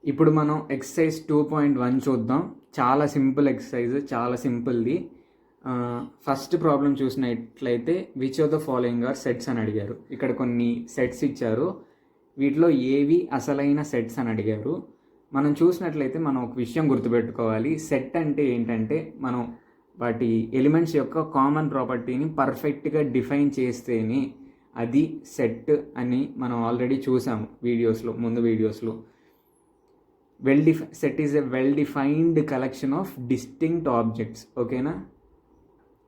ఇప్పుడు మనం ఎక్సర్సైజ్ 2.1 చూద్దాం. చాలా సింపుల్ ఎక్సర్సైజ్, చాలా సింపుల్ది. ఫస్ట్ ప్రాబ్లం చూసినట్లయితే which of the following are sets అని అడిగారు. ఇక్కడ కొన్ని సెట్స్ ఇచ్చారు, వీటిలో ఏవి అసలైన సెట్స్ అని అడిగారు. మనం చూసినట్లయితే మనం ఒక విషయం గుర్తుపెట్టుకోవాలి. సెట్ అంటే ఏంటంటే మనం వాటి ఎలిమెంట్స్ యొక్క కామన్ ప్రాపర్టీని పర్ఫెక్ట్గా డిఫైన్ చేస్తేనే అది సెట్ అని మనం ఆల్రెడీ చూసాము ముందు వీడియోస్లో. Set is a well defined collection of distinct objects. ఓకేనా,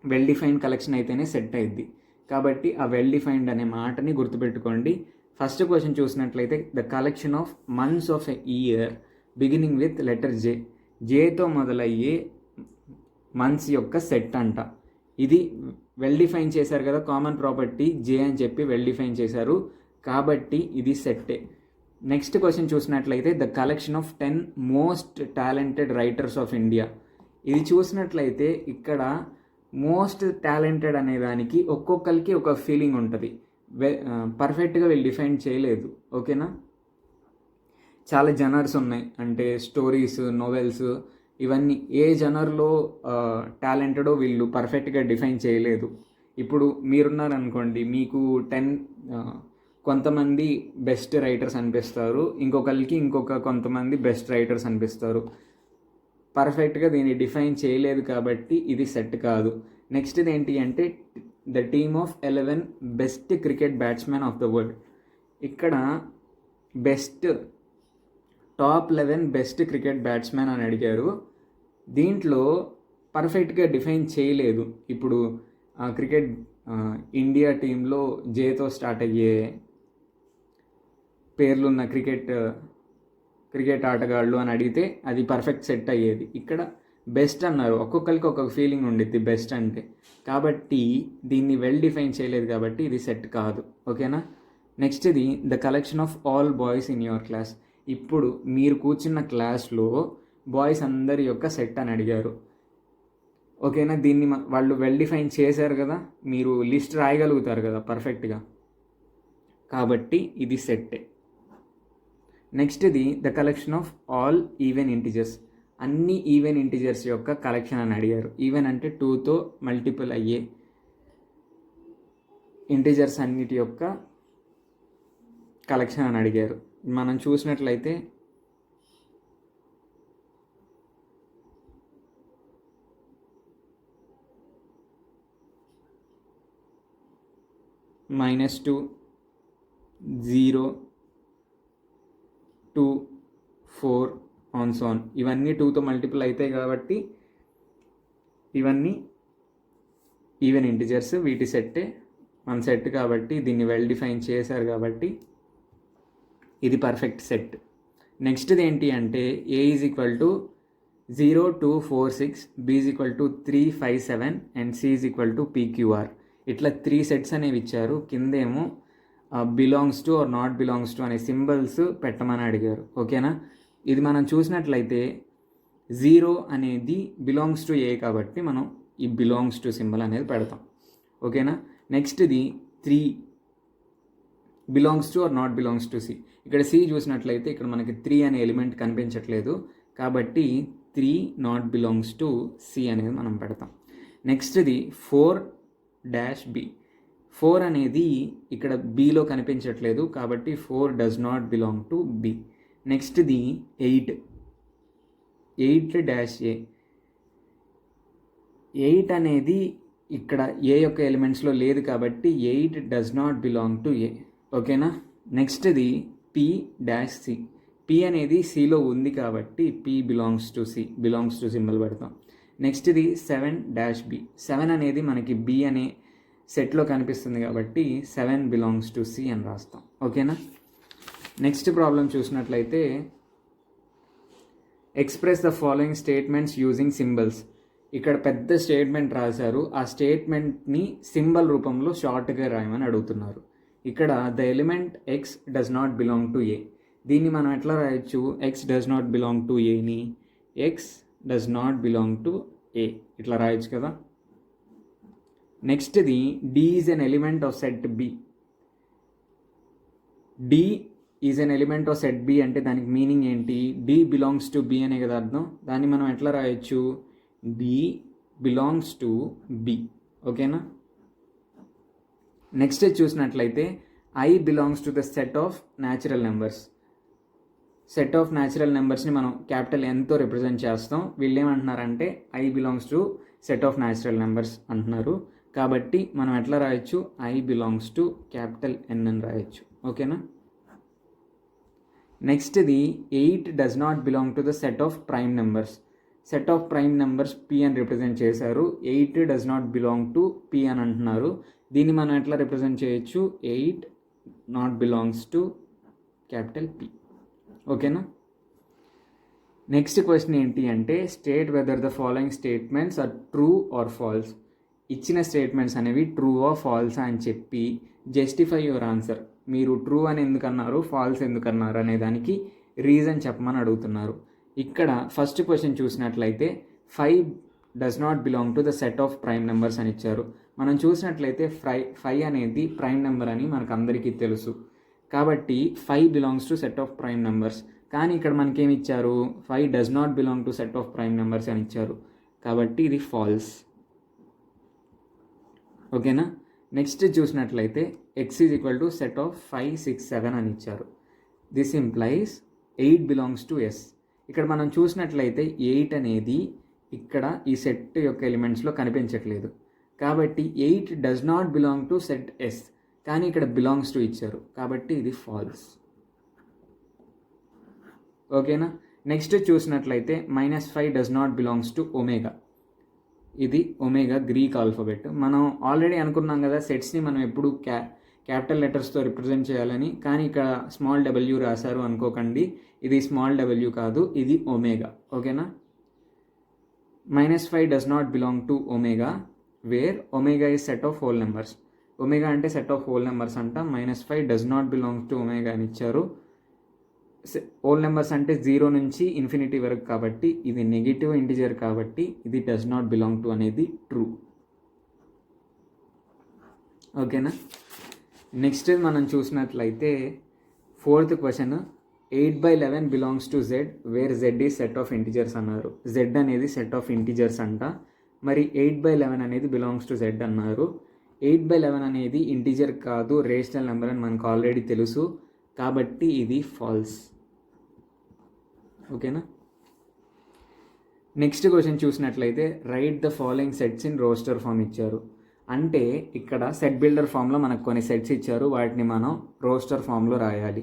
వెల్ డిఫైన్డ్ కలెక్షన్ అయితేనే సెట్ అయింది. కాబట్టి ఆ వెల్ డిఫైన్డ్ అనే మాటని గుర్తుపెట్టుకోండి. ఫస్ట్ క్వశ్చన్ చూసినట్లయితే the collection of months of a year beginning with letter J. జేతో మొదలయ్యే మంత్స్ యొక్క సెట్ అంట. ఇది వెల్ డిఫైన్ చేశారు కదా, కామన్ ప్రాపర్టీ జే అని చెప్పి వెల్ డిఫైన్ చేశారు, కాబట్టి ఇది సెట్టే. నెక్స్ట్ క్వశ్చన్ చూసినట్లయితే the collection of 10 most talented writers of India. ఇది చూసినట్లయితే ఇక్కడ మోస్ట్ టాలెంటెడ్ అనే దానికి ఒక్కొక్కరికి ఒక ఫీలింగ్ ఉంటుంది. పర్ఫెక్ట్గా వీళ్ళు డిఫైన్ చేయలేదు. ఓకేనా, చాలా జనర్స్ ఉన్నాయి, అంటే స్టోరీస్, నోవెల్స్, ఇవన్నీ ఏ జనర్లో టాలెంటెడో వీళ్ళు పర్ఫెక్ట్గా డిఫైన్ చేయలేదు. ఇప్పుడు మీరున్నారనుకోండి, మీకు 10 కొంతమంది బెస్ట్ రైటర్స్ అనిపిస్తారు, ఇంకొకరికి కొంతమంది బెస్ట్ రైటర్స్ అనిపిస్తారు. పర్ఫెక్ట్గా దీన్ని డిఫైన్ చేయలేదు కాబట్టి ఇది సెట్ కాదు. నెక్స్ట్ది ఏంటి అంటే the team of 11 best cricket batsmen of the world. ఇక్కడ టాప్ 11 బెస్ట్ క్రికెట్ బ్యాట్స్మెన్ అని అడిగారు. దీంట్లో పర్ఫెక్ట్గా డిఫైన్ చేయలేదు. ఇప్పుడు క్రికెట్ ఇండియా టీంలో జేతో స్టార్ట్ అయ్యే పేర్లున్న క్రికెట్ ఆటగాళ్ళు అని అడిగితే అది పర్ఫెక్ట్ సెట్ అయ్యేది. ఇక్కడ బెస్ట్ అన్నారు, ఒక్కొక్కరికి ఒక్కొక్క ఫీలింగ్ ఉండిద్ది బెస్ట్ అంటే, కాబట్టి దీన్ని వెల్ డిఫైన్ చేయలేదు కాబట్టి ఇది సెట్ కాదు. ఓకేనా, నెక్స్ట్ ఇది the collection of all boys in your class. ఇప్పుడు మీరు కూర్చున్న క్లాస్లో బాయ్స్ అందరి యొక్క సెట్ అని అడిగారు. ఓకేనా, దీన్ని వాళ్ళు వెల్ డిఫైన్ చేశారు కదా, మీరు లిస్ట్ రాయగలుగుతారు కదా పర్ఫెక్ట్గా, కాబట్టి ఇది సెట్టే. నెక్స్ట్ది the collection of all even integers. అన్ని ఈవెన్ ఇంటిజర్స్ యొక్క కలెక్షన్ అని అడిగారు. ఈవెన్ అంటే 2తో మల్టిపుల్ అయ్యే ఇంటిజర్స్ అన్నిటి యొక్క కలెక్షన్ అని అడిగారు. మనం చూసినట్లయితే -2, 0, 2, 4 ఆన్ సోన్, ఇవన్నీ 2తో మల్టిపుల్ అవుతాయి కాబట్టి ఇవన్నీ ఈవెన్ ఇంటిజర్స్, వీటి సెట్టే మన సెట్ కాబట్టి దీన్ని వెల్ డిఫైన్ చేశారు కాబట్టి ఇది పర్ఫెక్ట్ సెట్. నెక్స్ట్ది ఏంటి అంటే A is equal to 0, 2, 4, 6, B is equal to 3, 5, 7 and C is equal to PQR. ఇట్లా 3 సెట్స్ అనేవి ఇచ్చారు. కిందేమో belongs to or not belongs to అనే సింబల్స్ పెట్టమని అడిగారు. ఓకేనా, ఇది మనం చూసినట్లయితే 0 అనేది బిలాంగ్స్ టు A కాబట్టి మనం ఈ బిలాంగ్స్ టు సింబల్ అనేది పెడతాం. ఓకేనా, నెక్స్ట్ది 3 belongs to or not belongs to C. ఇక్కడ C చూసినట్లయితే ఇక్కడ మనకి 3 అనే ఎలిమెంట్ కనిపించట్లేదు కాబట్టి 3 నాట్ బిలాంగ్స్ టు C అనేది మనం పెడతాం. నెక్స్ట్ది 4-B. 4 అనేది ఇక్కడ Bలో కనిపించట్లేదు కాబట్టి 4 does not belong to B. నెక్స్ట్ది 8-A. 8 అనేది ఇక్కడ A యొక్క ఎలిమెంట్స్లో లేదు కాబట్టి 8 does not belong to A. ఓకేనా, నెక్స్ట్ది P-C. P అనేది Cలో ఉంది కాబట్టి P belongs to C, belongs to symbol పెడతాం. నెక్స్ట్ది 7-B. 7 అనేది మనకి B అనే సెట్లో కనిపిస్తుంది కాబట్టి 7 బిలాంగ్స్ టు C అని రాస్తాం. ఓకేనా, నెక్స్ట్ ప్రాబ్లం చూసినట్లయితే express the following statements using symbols. ఇక్కడ పెద్ద స్టేట్మెంట్ రాశారు, ఆ స్టేట్మెంట్ని సింబల్ రూపంలో షార్ట్గా రాయమని అడుగుతున్నారు. ఇక్కడ the element X does not belong to A. దీన్ని మనం ఎట్లా రాయొచ్చు, X does not belong to Aని X does not belong to A ఇట్లా రాయొచ్చు కదా. నెక్స్ట్ది D is an element of set B. D is an element of set B అంటే దానికి మీనింగ్ ఏంటి? డి బిలాంగ్స్ టు బి అనే కదా అర్థం. దాన్ని మనం ఎట్లా రాయొచ్చు? D belongs to B. ఓకేనా? నెక్స్ట్ చూసినట్లయితే I belongs to the set of natural numbers. Set of natural నెంబర్స్ని మనం క్యాపిటల్ ఎన్తో రిప్రజెంట్ చేస్తాం. వీళ్ళు ఏమంటున్నారంటే I belongs to set of natural numbers అంటున్నారు. కాబట్టి మనం ఎట్లా రాయొచ్చు? I belongs to capital N అని రాయొచ్చు. ఓకేనా? నెక్స్ట్ది 8 does not belong to the set of prime numbers. Set of prime numbers P అని రిప్రజెంట్ చేశారు. 8 does not belong to P అని అంటున్నారు. దీన్ని మనం ఎట్లా రిప్రజెంట్ చేయొచ్చు? 8 not belongs to capital P. ఓకేనా? నెక్స్ట్ క్వశ్చన్ ఏంటి అంటే state whether the following statements are true or false. ఇచ్చిన స్టేట్మెంట్స్ అనేవి ట్రూ ఆర్ ఫాల్స్ అని చెప్పి జస్టిఫై యువర్ ఆన్సర్. మీరు ట్రూ అని ఎందుకన్నారు, ఫాల్స్ ఎందుకన్నారు అనే దానికి రీజన్ చెప్పమని అడుగుతున్నారు. ఇక్కడ ఫస్ట్ క్వశ్చన్ చూసినట్లయితే 5 does not belong to the set of prime numbers అని ఇచ్చారు. మనం చూసినట్లయితే 5 అనేది ప్రైమ్ నెంబర్ అని మనకు అందరికీ తెలుసు. కాబట్టి 5 belongs to set of prime numbers. కానీ ఇక్కడ మనకేమి ఇచ్చారు? 5 does not belong to set of prime numbers అని ఇచ్చారు. కాబట్టి ఇది ఫాల్స్. ఓకేనా? నెక్స్ట్ చూసినట్లయితే X is equal to set of 5, 6, 7 అని ఇచ్చారు. This implies 8 belongs to S. ఇక్కడ మనం చూసినట్లయితే 8 అనేది ఇక్కడ ఈ సెట్ యొక్క ఎలిమెంట్స్లో కనిపించట్లేదు. కాబట్టి 8 does not belong to set S. కానీ ఇక్కడ బిలాంగ్స్ టు ఇచ్చారు. కాబట్టి ఇది ఫాల్స్. ఓకేనా? నెక్స్ట్ చూసినట్లయితే -5 does not belongs to omega. ఇది ఒమేగా గ్రీక్ ఆల్ఫాబెట్. మనం ఆల్రెడీ అనుకున్నాం కదా సెట్స్ని మనం ఎప్పుడు క్యాపిటల్ లెటర్స్తో రిప్రజెంట్ చేయాలని. కానీ ఇక్కడ స్మాల్ డబ్ల్యూ రాశారు అనుకోకండి. ఇది స్మాల్ డబ్ల్యూ కాదు, ఇది ఒమేగా. ఓకేనా? -5 does not belong to omega where omega is set of whole numbers. Omega అంటే సెట్ ఆఫ్ హోల్ నెంబర్స్ అంట. -5 does not belong to omega అని ఇచ్చారు. హోల్ నెంబర్స్ అంటే 0 నుంచి ఇన్ఫినిటీ వరకు. కాబట్టి ఇది నెగిటివ్ ఇంటిజర్. కాబట్టి ఇది డస్ నాట్ బిలాంగ్ టు అనేది ట్రూ. ఓకేనా? నెక్స్ట్ మనం చూసినట్లయితే 4th question 8/11 belongs to Z where Z is set of integers అన్నారు. జెడ్ అనేది సెట్ ఆఫ్ ఇంటిజర్స్ అంట. మరి 8/11 అనేది బిలాంగ్స్ టు జెడ్ అన్నారు. 8/11 అనేది ఇంటిజర్ కాదు, రేషనల్ నెంబర్ అని మనకు ఆల్రెడీ తెలుసు. కాబట్టి ఇది ఫాల్స్. ఓకేనా? నెక్స్ట్ క్వశ్చన్ చూసినట్లయితే write the following sets in roster form ఇచ్చారు. అంటే ఇక్కడ సెట్ బిల్డర్ ఫామ్లో మనకు కొన్ని సెట్స్ ఇచ్చారు. వాటిని మనం రోస్టర్ ఫామ్లో రాయాలి.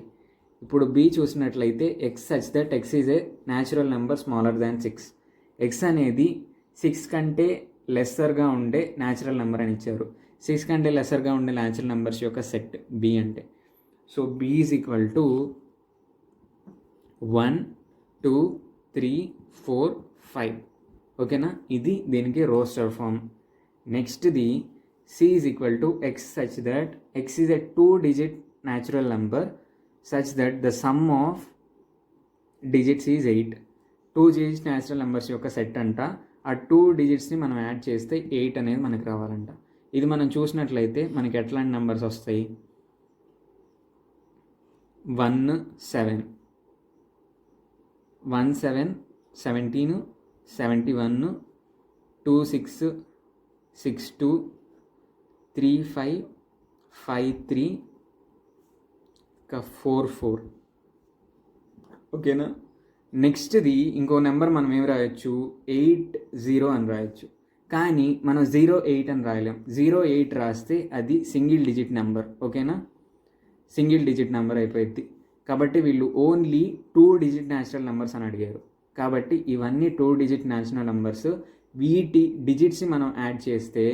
ఇప్పుడు బి చూసినట్లయితే X such that X is a natural number smaller than 6. X అనేది 6 కంటే లెస్సర్గా ఉండే న్యాచురల్ నెంబర్ అని ఇచ్చారు. 6 కంటే లెస్సర్గా ఉండే న్యాచురల్ నెంబర్స్ యొక్క సెట్ బి అంటే. So B is equal to 1, 2, 3, 4, 5. ఓకేనా? ఇది దీనికి రోస్టర్ ఫామ్. నెక్స్ట్ది C is equal to X such that X is a 2-digit natural number such that the sum of digits is 8. 2-digit natural numbers యొక్క set అంట. ఆ 2 digitsని మనం add చేస్తే 8 అనేది మనకు రావాలంట. ఇది మనం చూసినట్లయితే మనకి ఎట్లాంటి నెంబర్స్ వస్తాయి? 1, 7, 1, 7, 17, 71, 2, 6, 6, 2, 3, 5, 5, 3, 4, 4. ఓకేనా? నెక్స్ట్ది ఇంకో నెంబర్ మనం ఏమి రాయొచ్చు? 8, 0 అని రాయొచ్చు. కానీ మనం 0, 8 అని రాయలేం. 0, 8 రాస్తే అది సింగిల్ డిజిట్ నెంబర్. ఓకేనా? సింగిల్ డిజిట్ నెంబర్ అయిపోయింది. కాబట్టి వీళ్ళు ఓన్లీ 2-digit న్యాచురల్ నెంబర్స్ అని అడిగారు. కాబట్టి ఇవన్నీ 2-digit న్యాచురల్ నెంబర్స్. వీటి డిజిట్స్ని మనం యాడ్ చేస్తే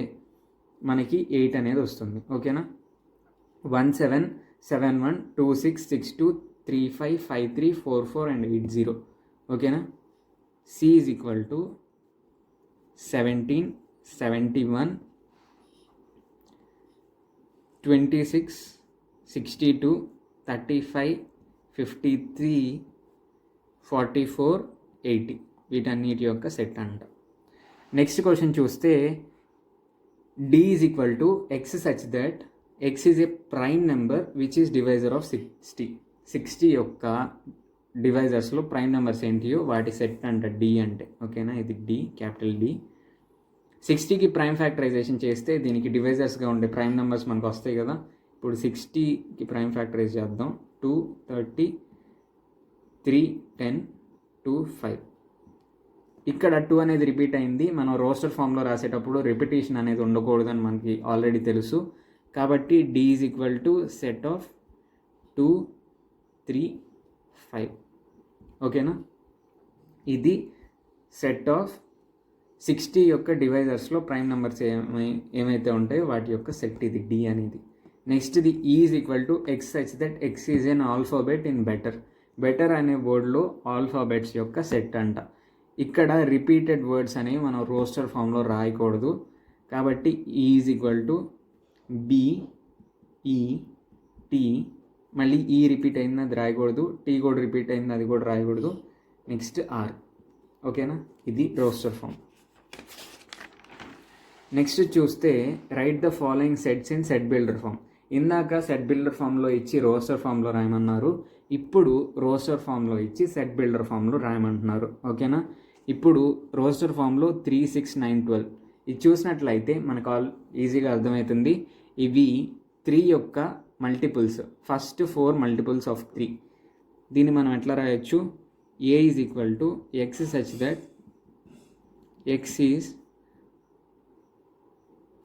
మనకి 8 అనేది వస్తుంది. ఓకేనా? 1, 7, 7, 1, 2, 6, 6, 2, 3, 5, 5, 3, 4, 4 and 8, 0. ఓకేనా? సి ఈజ్ ఈక్వల్ టు 17, 71, 26, 62, 35, 53, 44, 80 వీటన్నిటి యొక్క సెట్ అంట. నెక్స్ట్ క్వశ్చన్ చూస్తే D is equal to X such that X is a prime number which is divisor of 60. 60 యొక్క డివైజర్స్లో ప్రైమ్ నెంబర్స్ ఏంటియో వాటి సెట్ అంట డి అంటే. ఓకేనా, ఇది డి, క్యాపిటల్ డి. 60కి ప్రైమ్ ఫ్యాక్టరైజేషన్ చేస్తే దీనికి డివైజర్స్గా ఉండే ప్రైమ్ నెంబర్స్ మనకు వస్తాయి కదా. ఇప్పుడు 60కి ప్రైమ్ ఫ్యాక్టరైజ్ చేద్దాం. 2, 30, 3, 10, 2, 5. ఇక్కడ 2 అనేది రిపీట్ అయింది. మనం రోస్టర్ ఫామ్లో రాసేటప్పుడు రిపిటేషన్ అనేది ఉండకూడదని మనకి ఆల్రెడీ తెలుసు. కాబట్టి D is equal to set of 2, 3, 5. ఓకేనా, ఇది సెట్ ఆఫ్ 60 యొక్క డివైజర్స్లో ప్రైమ్ నెంబర్స్ ఏమైతే ఉంటాయో వాటి యొక్క సెట్ ఇది డి అనేది. నెక్స్ట్ ఇది is equal to X such that X is an alphabet in better. Better అనే వర్డ్లో ఆల్ఫాబెట్స్ యొక్క సెట్ అంట. ఇక్కడ రిపీటెడ్ వర్డ్స్ అనేవి మనం రోస్టర్ ఫామ్లో రాయకూడదు. కాబట్టి ఈజ్ ఈక్వల్ టు బి, ఈ, టీ, మళ్ళీ ఈ రిపీట్ అయింది అది రాయకూడదు, టీ కూడా రిపీట్ అయింది అది కూడా రాయకూడదు. Next R. ఓకేనా, ఇది రోస్టర్ ఫామ్. నెక్స్ట్ చూస్తే write the following sets in set builder form. ఇందాక సెట్ బిల్డర్ ఫామ్లో ఇచ్చి రోస్టర్ ఫామ్లో రాయమన్నారు, ఇప్పుడు రోస్టర్ ఫామ్లో ఇచ్చి సెట్ బిల్డర్ ఫామ్లో రాయమంటున్నారు. ఓకేనా, ఇప్పుడు రోస్టర్ ఫామ్లో 3, 6, 9, 12 ఇది చూసినట్లయితే మనకు ఈజీగా అర్థమవుతుంది. ఇవి 3 యొక్క మల్టిపుల్స్, ఫస్ట్ 4 మల్టిపుల్స్ ఆఫ్ 3. దీన్ని మనం ఎట్లా రాయొచ్చు? A is equal to X such that X is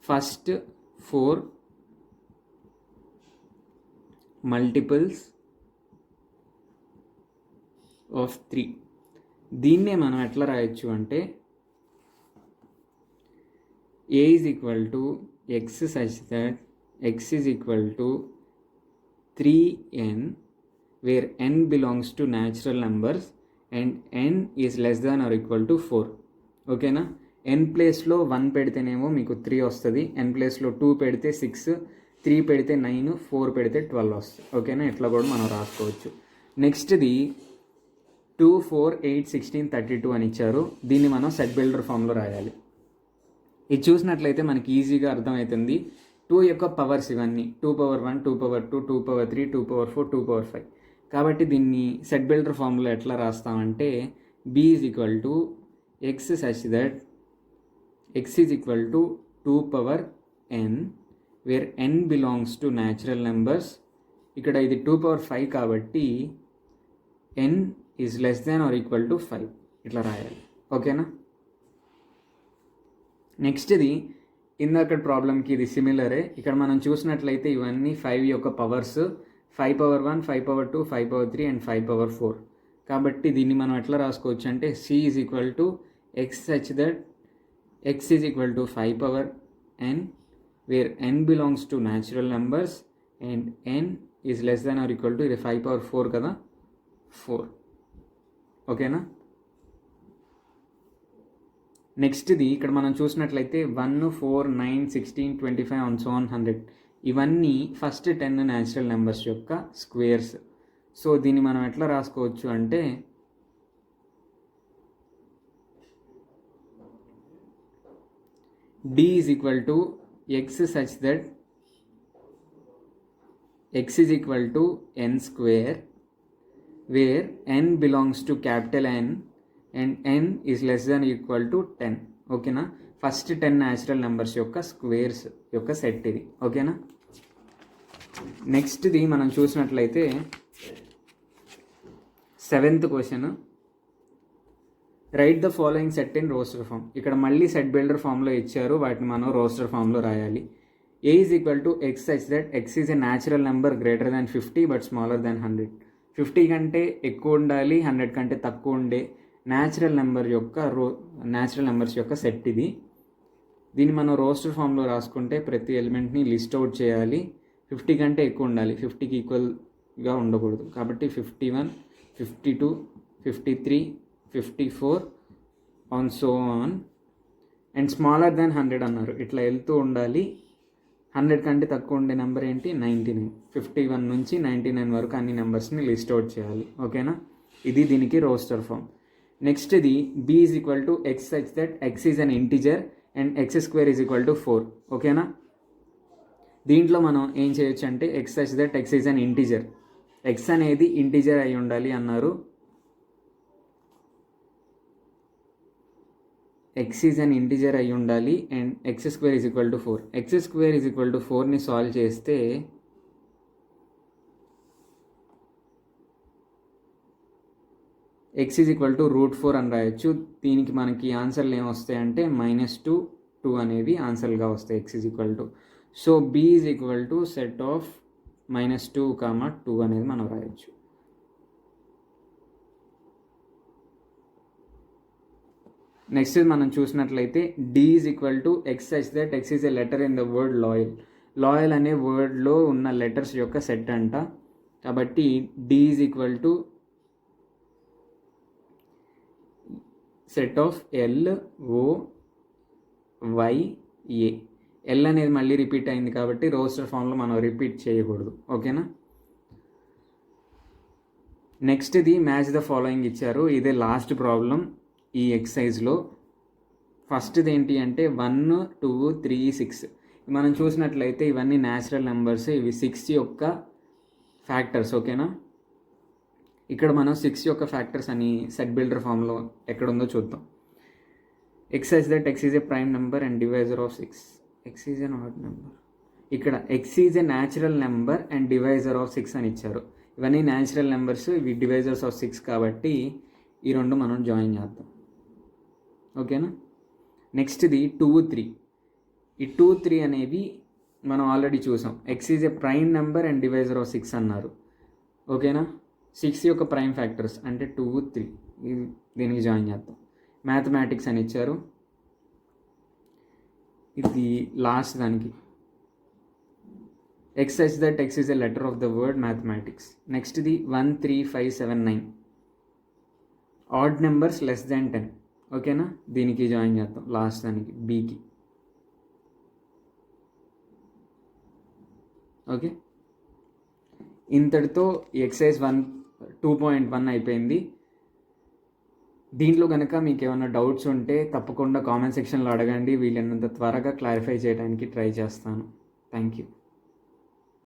first 4 multiples of 3. దీన్నే మనం ఎట్లా రాయొచ్చు అంటే A is equal to X such that X is equal to 3n where n belongs to natural numbers and n is less than or equal to 4. ఓకేనా, n ప్లేస్లో 1 పెడితేనేమో మీకు 3 వస్తుంది, n ప్లేస్లో 2 పెడితే 6, 3 పెడితే 9, 4 పెడితే 12 వస్తుంది. ఓకేనా, ఇట్లా కూడా మనం రాసుకోవచ్చు. నెక్స్ట్ది 2, 4, 8, 16, 32 అని ఇచ్చారు. దీన్ని మనం సెట్ బిల్డర్ ఫామ్లో రాయాలి. ఇది చూసినట్లయితే మనకి ఈజీగా అర్థమవుతుంది. 2 యొక్క పవర్స్ ఇవన్నీ 2 power 1, 2 power 2, 2 power 3, 2 power 4, 2 power 5. కాబట్టి దీన్ని సెట్ బిల్డర్ ఫామ్లో ఎట్లా రాస్తామంటే B is equal to X such that X is equal to 2 power n where n belongs to natural numbers. ఇక్కడ ఇది 2 పవర్ 5 కాబట్టి n is less than or equal to 5 ఇట్లా రాయాలి. ఓకేనా, నెక్స్ట్ది ఇందాక ప్రాబ్లంకి ఇది సిమిలరే. ఇక్కడ మనం చూసినట్లయితే ఇవన్నీ 5 యొక్క పవర్స్, 5 పవర్ 1, 5 పవర్ 2, 5 పవర్ 3 అండ్ 5 పవర్ 4. కాబట్టి దీన్ని మనం ఎట్లా రాసుకోవచ్చు అంటే C is equal to X such that X is equal to 5 power n where n belongs to natural numbers and n is less than or equal to ఇది 5 power 4 కదా, 4. ఓకేనా, నెక్స్ట్ది ఇక్కడ మనం చూసినట్లయితే 1, 4, 9, 16, 25 and so on 100 ఇవన్నీ first 10 natural numbers యొక్క squares. So దీన్ని మనం ఎట్లా రాసుకోవచ్చు అంటే D is equal to X such that X is equal to n square where n belongs to capital N and n is less than equal to 10. ఓకేనా, first 10 natural numbers యొక్క squares యొక్క set ఇది. ఓకేనా, నెక్స్ట్ది మనం చూసినట్లయితే 7th question write the following set in roster form. ఇక్కడ మళ్ళీ సెట్ బిల్డర్ ఫామ్లో ఇచ్చారు, వాటిని మనం రోస్టర్ ఫామ్లో రాయాలి. A is equal to X such that X is a natural number greater than 50 but smaller than 100. 50 కంటే ఎక్కువ ఉండాలి, 100 కంటే తక్కువ ఉండే న్యాచురల్ నెంబర్స్ యొక్క సెట్ ఇది. దీన్ని మనం రోస్టర్ ఫామ్లో రాసుకుంటే ప్రతి ఎలిమెంట్ని లిస్ట్ అవుట్ చేయాలి. 50 కంటే ఎక్కువ ఉండాలి, 50కి ఈక్వల్గా ఉండకూడదు. కాబట్టి 51, 52, 53, 54 on so on and smaller than 100 అన్నారు. ఇట్లా వెళ్తూ ఉండాలి. 100 కంటే తక్కువ ఉండే నెంబర్ ఏంటి? 99. 51 నుంచి 99 వరకు అన్ని నెంబర్స్ని లిస్ట్ అవుట్ చేయాలి. ఓకేనా, ఇది దీనికి రోస్టర్ ఫామ్. నెక్స్ట్ ఇది B is equal to X such that X is an integer and x square is equal to 4. ఓకేనా, దీంట్లో మనం ఏం చేయొచ్చు అంటే x such that X is an integer x అనేది ఇంటిజర్ అయి ఉండాలి అన్నారు. ఎక్స్ ఈజ్ అన్ ఇంటిజర్ అయి ఉండాలి and x square is equal to 4. X square is equal to 4ని సాల్వ్ చేస్తే ఎక్స్ ఈజ్ ఈక్వల్ టు √4 అని రాయొచ్చు. దీనికి మనకి ఆన్సర్లు ఏమొస్తాయంటే -2, 2 అనేవి ఆన్సర్లుగా వస్తాయి. X is equal to, so B is equal to set of -2, 2 అనేది మనం రాయొచ్చు. నెక్స్ట్ మనం చూసినట్లయితే D is equal to X such that X is a letter in the word loyal. Loyal అనే వర్డ్లో ఉన్న లెటర్స్ యొక్క సెట్ అంట. కాబట్టి D is equal to set of LOYA. L అనేది మళ్ళీ రిపీట్ అయింది కాబట్టి రోస్టర్ ఫామ్లో మనం రిపీట్ చేయకూడదు. ఓకేనా. నెక్స్ట్ ఇది మ్యాచ్ ద ఫాలోయింగ్ ఇచ్చారు. ఇదే లాస్ట్ ప్రాబ్లం ఈ ఎక్సర్సైజ్లో. ఫస్ట్ది ఏంటి అంటే 1, 2, 3, 6. మనం చూసినట్లయితే ఇవన్నీ న్యాచురల్ నెంబర్స్. ఇవి 6 యొక్క ఫ్యాక్టర్స్. ఓకేనా. ఇక్కడ మనం 6 యొక్క ఫ్యాక్టర్స్ అని సెట్ బిల్డర్ ఫామ్లో ఎక్కడుందో చూద్దాం. X such that X is a prime number and divisor of 6. X is an odd number. ఇక్కడ x is a natural number and divisor of 6 అని ఇచ్చారు. ఇవన్నీ న్యాచురల్ నెంబర్స్, ఇవి డివైజర్స్ ఆఫ్ 6 కాబట్టి ఈ రెండు మనం జాయిన్ చేద్దాం. ఓకేనా. నెక్స్ట్ది 2, 3. ఈ 2, 3 అనేవి మనం ఆల్రెడీ చూసాం. X is a prime number and divisor of 6 అన్నారు. ఓకేనా. 6 యొక్క ప్రైమ్ ఫ్యాక్టర్స్ అంటే 2, 3. దీనికి జాయిన్ చేద్దాం. మ్యాథమెటిక్స్ అని ఇచ్చారు. ఇది లాస్ట్ దానికి x such that X is a letter of the word mathematics. నెక్స్ట్ది 1, 3, 5, 7, 9. Odd numbers less than 10. ఓకేనా. దీనికి జాయిన్ చేద్దాం లాస్ట్ దానికి బీకి. ఓకే. ఇంతటితో ఎక్సర్సైజ్ 2.1 అయిపోయింది. దీంట్లో కనుక మీకు ఏమైనా డౌట్స్ ఉంటే తప్పకుండా కామెంట్ సెక్షన్లో అడగండి. వీలైనంత త్వరగా క్లారిఫై చేయడానికి ట్రై చేస్తాను. Thank you.